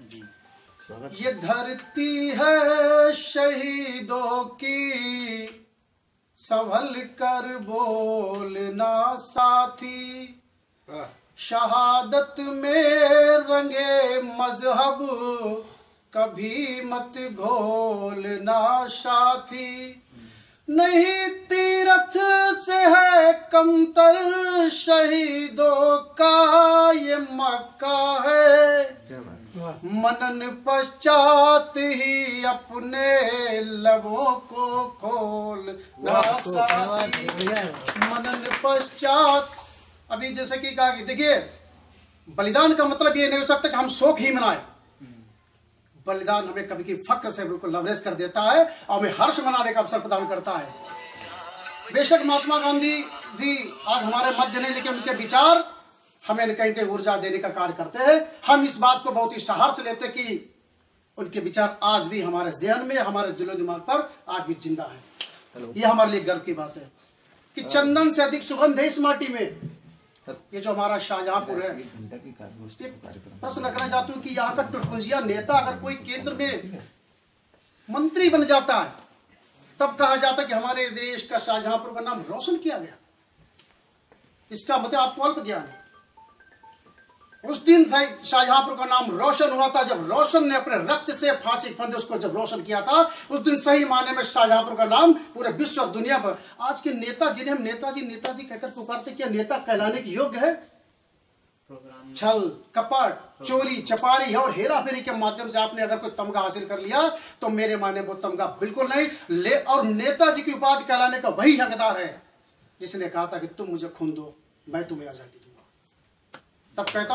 ये धरती है शहीदों की, संभल कर बोलना साथी। शहादत में रंगे मजहब, कभी मत घोलना साथी। नहीं तीरथ से है कमतर, शहीदों का ये मक्का है। मनन पश्चात ही अपने लबों को खोल ना साथी। मनन पश्चात, अभी जैसे कि कहा कि देखिए, बलिदान का मतलब ये नहीं हो सकता कि हम शोक ही मनाएं। बलिदान हमें कभी की फक्र से बिल्कुल लवरेज कर देता है और हमें हर्ष मनाने का अवसर प्रदान करता है। बेशक महात्मा गांधी जी आज हमारे मध्य नहीं, लेकिन उनके विचार हमें कहीं कहीं ऊर्जा देने का कार्य करते हैं। हम इस बात को बहुत ही साहस लेते कि उनके विचार आज भी हमारे जहन में, हमारे दिलो दिमाग पर आज भी जिंदा है। ये हमारे लिए गर्व की बात है कि चंदन से अधिक सुगंध है इस माटी में। ये जो हमारा शाहजहांपुर है, प्रश्न करना चाहता हूँ कि यहाँ का टुटकुंजिया नेता अगर कोई केंद्र में मंत्री बन जाता है, तब कहा जाता है कि हमारे देश का शाहजहांपुर का नाम रोशन किया गया। इसका मतलब आपको अल्प ज्ञान है। उस दिन शाहजहांपुर का नाम रोशन हुआ था जब रोशन ने अपने रक्त से फांसी फंदे उसको जब रोशन किया था। उस दिन सही मायने में शाहजहांपुर का नाम पूरे विश्व और दुनिया पर। आज के नेता जिन्हें हम नेताजी नेताजी कहकर पुकारते, क्या नेता कहलाने के योग्य है? छल कपट चोरी चपारी और हेरा फेरी के माध्यम से आपने अगर कोई तमगा हासिल कर लिया तो मेरे माने वो तमगा बिल्कुल नहीं ले। और नेताजी की उपाधि कहलाने का वही हकदार है जिसने कहा था कि तुम मुझे खून दो, मैं तुम्हें आजादी दूंगा। तब कहता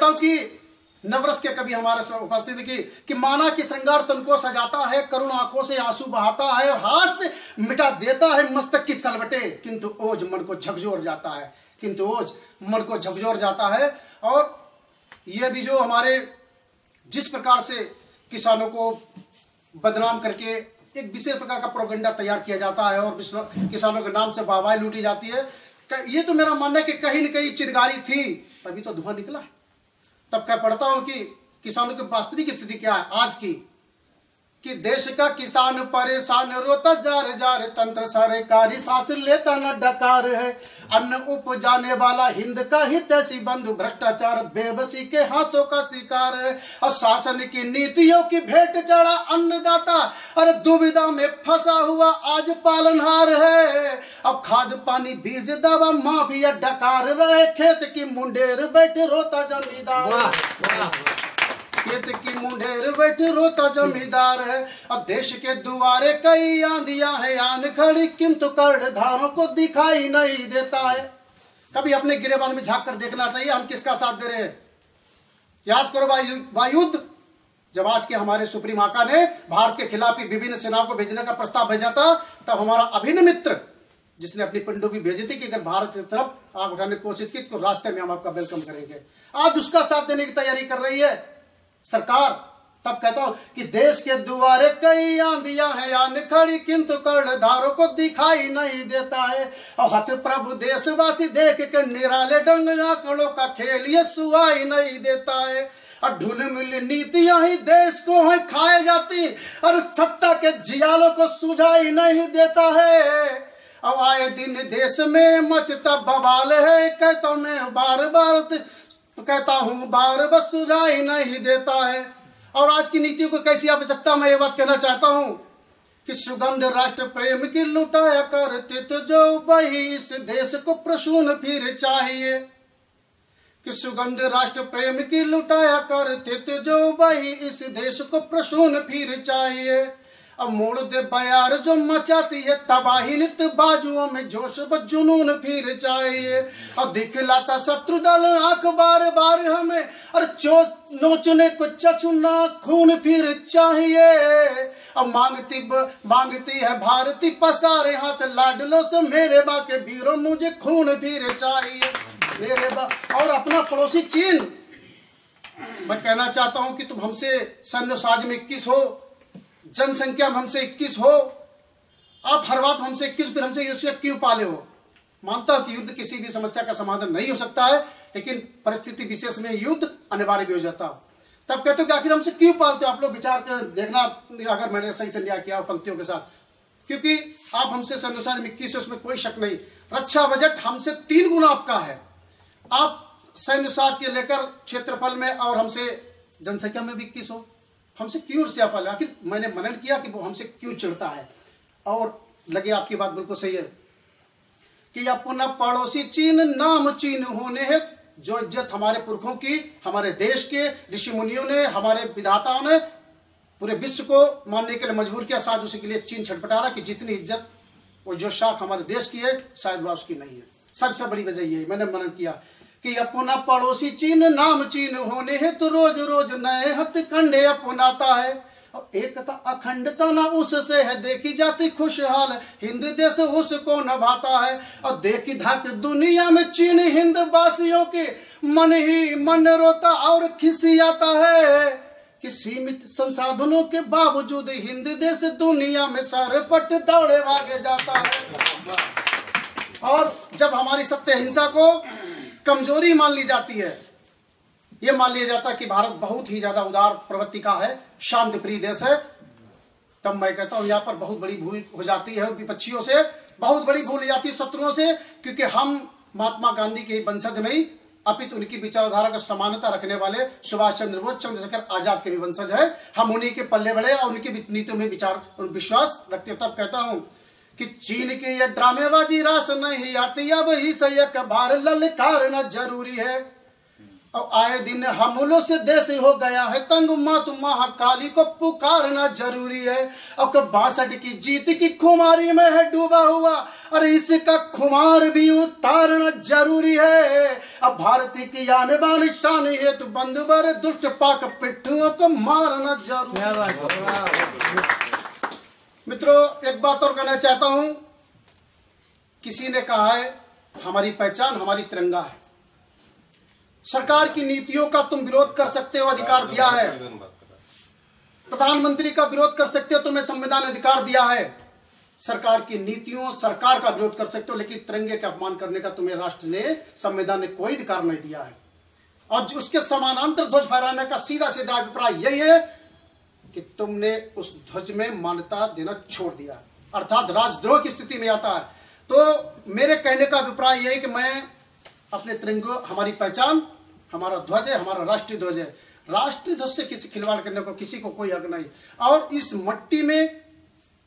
हूं कि नवरस के कभी हमारे साथ उपस्थित कि माना कि श्रृंगार तन को सजाता है, करुण आंखों से आंसू बहाता है और हाथ से मिटा देता है मस्तक की सलवटे, किंतु ओज मन को झकझोर जाता है। किंतु ओज मन को झकझोर जाता है। और यह भी जो हमारे जिस प्रकार से किसानों को बदनाम करके एक विशेष प्रकार का प्रोपेगेंडा तैयार किया जाता है और किसानों के नाम से वाहवाही लूटी जाती है, ये तो मेरा मानना है कि कहीं न कहीं चिंगारी थी तभी तो धुआं निकला है। तब कह पढ़ता हूं कि किसानों की वास्तविक स्थिति क्या है आज की, कि देश का किसान परेशान रोता जार जार, तंत्र सरकारी सांस लेता न डकार है। अन्न उपजाने वाला हिंद का हितैषी बंधु, भ्रष्टाचार बेबसी के हाथों का शिकार है। और शासन की नीतियों की भेंट चढ़ा अन्नदाता, अरे दुविधा में फंसा हुआ आज पालनहार है। अब खाद पानी बीज दवा माफिया डकार रहे, खेत की मुंडेर बैठे रोता जमींदार। खेत की मुंडेर बैठे रोता जमींदार है। अब देश के दुआरे कई आंधियां है आन खड़ी, किंतु कर्णधारों को दिखाई नहीं देता है। कभी अपने गिरेबान में झांक कर देखना चाहिए हम किसका साथ दे रहे हैं। याद करो वायुद्ध, जब आज के हमारे सुप्रीम आका ने भारत के खिलाफ विभिन्न सेनाओं को भेजने का प्रस्ताव भेजा था, तब हमारा अभिन्न मित्र जिसने अपनी पनडुब्बी भेजी थी कि अगर भारत की तरफ आग उठाने की कोशिश की तो रास्ते में हम आपका वेलकम करेंगे, आज उसका साथ देने की तैयारी कर रही है सरकार। तब कहता हूं कि देश के दुआरे कई आंधियां हैं आन खड़ी, किंतु कर्णधारों को दिखाई नहीं देता है। और हथ प्रभु देशवासी देख के निराले ढंग आंकड़ों का खेल ये सुहाई नहीं देता है। और ढुल मिल नीतियां ही देश को है खाए जाती, और सत्ता के जियालों को सुझाई नहीं देता है। अब आए दिन देश में मचता बवाल है, कहता मैं बार बस सुझाई नहीं देता है। और आज की नीतियों को कैसी आवश्यकता, मैं ये बात कहना चाहता हूं कि सुगंध राष्ट्र प्रेम की लुटाया करते तो जो वही इस देश को प्रसून फिर चाहिए। कि सुगंध राष्ट्र प्रेम की लुटाया करते तो जो वही इस देश को प्रसून फिर चाहिए। अब मोड़ दे बयार जो मचाती है तबाही, नित बाजुओं में जोश व जुनून फिर चाहिए। अब दिखलाता शत्रु दल आंख बार बार हमें, और नोचने को चचुना खून फिर चाहिए। अब मांगती है भारती पसारे हाथ लाडलों से, मेरे बा के वीरों मुझे खून फिर चाहिए मेरे बा। और अपना पड़ोसी चीन, मैं कहना चाहता हूं कि तुम हमसे सैन्य साझ में 21 हो, जनसंख्या में हमसे 21 हो, आप हर बात हमसे 21 फिर हमसे क्यों पाले हो। मानता हूं कि युद्ध किसी भी समस्या का समाधान नहीं हो सकता है, लेकिन परिस्थिति विशेष में युद्ध अनिवार्य भी हो जाता। तब कहते हो कि आखिर हमसे क्यों पालते हो? आप लोग विचार कर देखना, अगर मैंने सही से न्याय किया पंक्तियों के साथ, क्योंकि आप हमसे सैन्य अनुसार 21 उसमें कोई शक नहीं। रक्षा बजट हमसे 3 गुना आपका है। आप सैन्य साज के लेकर क्षेत्रफल में और हमसे जनसंख्या में भी 21 हो, हमसे क्यों ईर्ष्या पाले? आखिर मैंने मनन किया कि वो हमसे क्यों चिढ़ता है। और लगे आपकी बात बिल्कुल सही है कि अपना पड़ोसी चीन नाम चीन होने है। जो इज्जत हमारे पुरखों की, हमारे देश के ऋषि मुनियों ने, हमारे विधाताओं ने पूरे विश्व को मानने के लिए मजबूर किया, शायद उसी के लिए चीन छटपटा रहा कि जितनी इज्जत और जो शाख हमारे देश की है शायद वह उसकी नहीं है। सबसे बड़ी वजह यही मैंने मनन किया कि अपना पड़ोसी चीन नाम चीन होने है तो रोज रोज नए हथकंडे अपनाता है। और एकता अखंडता ना उससे है देखी जाती खुशहाल, हिंद देश उसको नभाता है। और देखी धाक दुनिया में चीन हिंद वासियों के मन ही मन रोता और खिसियाता है कि सीमित संसाधनों के बावजूद हिंद देश दुनिया में सरपट दौड़े भागे जाता है। और जब हमारी सत्य हिंसा को कमजोरी मान ली जाती है, ये मान लिया जाता है कि भारत बहुत ही ज्यादा उदार प्रवृत्ति का है, शांति प्रिय देश है, तब मैं कहता हूं यहाँ पर बहुत बड़ी भूल हो जाती है विपक्षियों से, बहुत बड़ी भूल हो जाती है शत्रुओं से, क्योंकि हम महात्मा गांधी के वंशज नहीं अपितु उनकी विचारधारा का समानता रखने वाले सुभाष चंद्र बोस, चंद्रशेखर आजाद के भी वंशज है। हम उन्हीं के पल्ले बड़े और उनकी नीतियों में विचार विश्वास रखते। तब कहता हूं कि चीन की ये ड्रामेबाजी रास नहीं आती, अब ही से एक बार ललकारना जरूरी है। और आए दिन हमलों से देश हो गया है तंग, मात महाकाली को पुकारना जरूरी है। अब 62 की जीत की खुमारी में है डूबा हुआ, और इसका खुमार भी उतारना जरूरी है। अब भारतीय की आन बान शान है तो बंदूबर दुष्ट पाक पिट्ठुओं को मारना जरूरी है। मित्रों, एक बात और कहना चाहता हूं, किसी ने कहा है हमारी पहचान हमारी तिरंगा है। सरकार की नीतियों का तुम विरोध कर सकते हो, अधिकार दिया है। प्रधानमंत्री का विरोध कर सकते हो, तुम्हें संविधान अधिकार दिया है। सरकार की नीतियों, सरकार का विरोध कर सकते हो, लेकिन तिरंगे का अपमान करने का तुम्हें राष्ट्र ने, संविधान ने कोई अधिकार नहीं दिया है। और उसके समानांतर ध्वज फहराने का सीधा सीधा अभिप्राय यही है कि तुमने उस ध्वज में मान्यता देना छोड़ दिया, अर्थात राजद्रोह की स्थिति में आता है। तो मेरे कहने का अभिप्राय यही कि मैं अपने तिरंगे, हमारी पहचान हमारा ध्वज है, हमारा राष्ट्रीय ध्वज है। राष्ट्रीय ध्वज से किसी खिलवाड़ करने को किसी को कोई हक नहीं। और इस मट्टी में,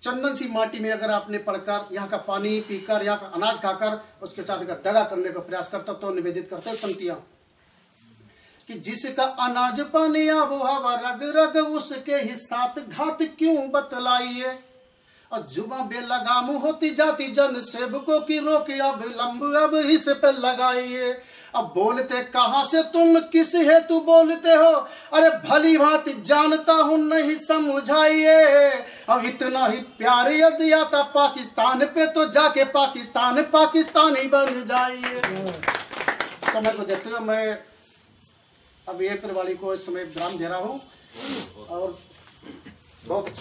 चंदन सी माटी में अगर आपने पढ़कर, यहाँ का पानी पीकर, यहाँ का अनाज खाकर उसके साथ अगर दगा करने का प्रयास करता तो निवेदित करते पंक्तियां कि जिसका अनाज पानी आबो हवा रग रग उसके ही साथ घात क्यों बतलाइए। और जुबा बेलगाम होती जाती जन सेवकों की रोक अब लंब अब इस पे लगाइए। अब बोलते कहां से तुम किस हेतु बोलते हो, अरे भली भांति जानता हूं नहीं समझाइए। अब इतना ही प्यार यदि आता पाकिस्तान पे तो जाके पाकिस्तान पाकिस्तानी बन जाइए। समय को देखते हुए मैं अब ये परिवारी को इस समय विराम दे रहा हूं और बहुत